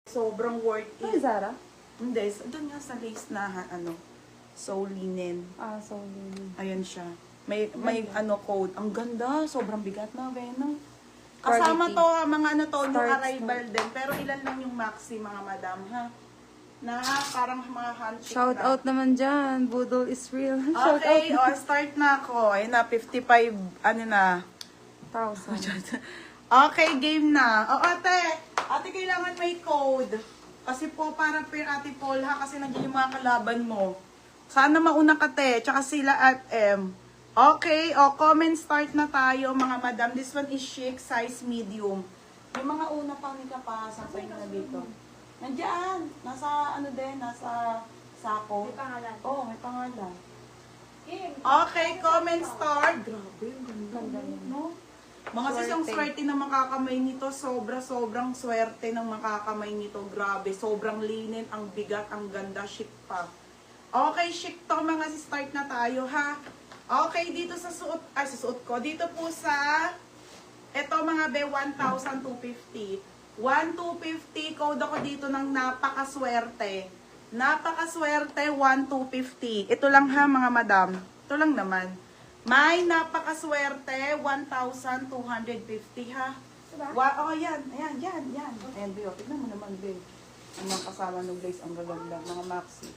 Sobrang worth Ay, it. Zara? Hindi, doon nga sa lace na, so linen. Ah, so linen. Ayan siya. May code. Ang ganda, sobrang bigat na, Vena. Kasama Quality. to, mga to, yung Starts arrival din. Pero ilan lang yung maxi, mga madam, ha? Na parang mga handshake Shout out naman dyan. Budol is real. Shout Okay, out. start na ako. Ayun na, 55, na. 1,000. Okay, game na. Ate, kailangan may code. Kasi po, para per Ate Paul, ha? Kasi nandiyan yung mga kalaban mo. Sana mauna ka, te. Tsaka sila at M. Okay, comment start na tayo, mga madam. This one is chic, size medium. Yung mga una pang nikapasa, sa na dito. Nandiyan. Nasa, nasa sako. May pangalan. Oh, may pangalan. Okay, comment start. Grabe, ang ganda. No? Mga sisang swerte na makakamay nito. Sobrang swerte ng makakamay nito. Grabe, sobrang linen, ang bigat, ang ganda, chic pa. Okay, chic to mga si-start na tayo, ha? Okay, dito sa suot ko. Dito po sa, eto mga be, 1,250. 1,250, code ako dito ng napakaswerte. Napakaswerte, 1,250. Ito lang ha, mga madam. Ito lang naman. May napakaswerte, 1,250 ha. Yan. Ayan, Beo. Tignan mo naman, Beo. Ang mga kasama ng lace, ang gaganda. Mga maxi.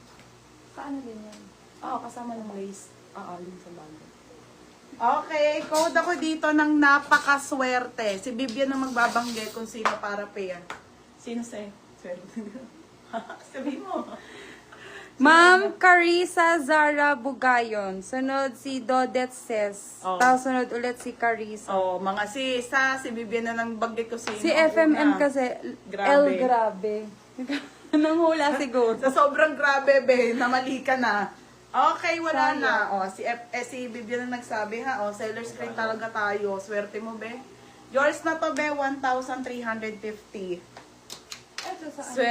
Paano din yan? Kasama ng lace. Alin sa bago. Okay, code ako dito ng napakaswerte. Si Bibian ang magbabanggit kung sino para pair. Sino swerte? Sabi mo. Ma'am Carissa Zara Bugayon. Sunod si Dodet Ses. Oh. Tapos sunod ulit si Carissa. Mga si Bibian na nang banggit ko sino. Si FMM kasi, Grabe. grabe. Nanghula siguro. Sa sobrang grabe, be, namali ka na. Okay, wala Sayang. na. Si Bibian na nagsabi, ha. Seller screen talaga tayo. Swerte mo, be. Yours na to, be, 1,350. Ito sa Swerte.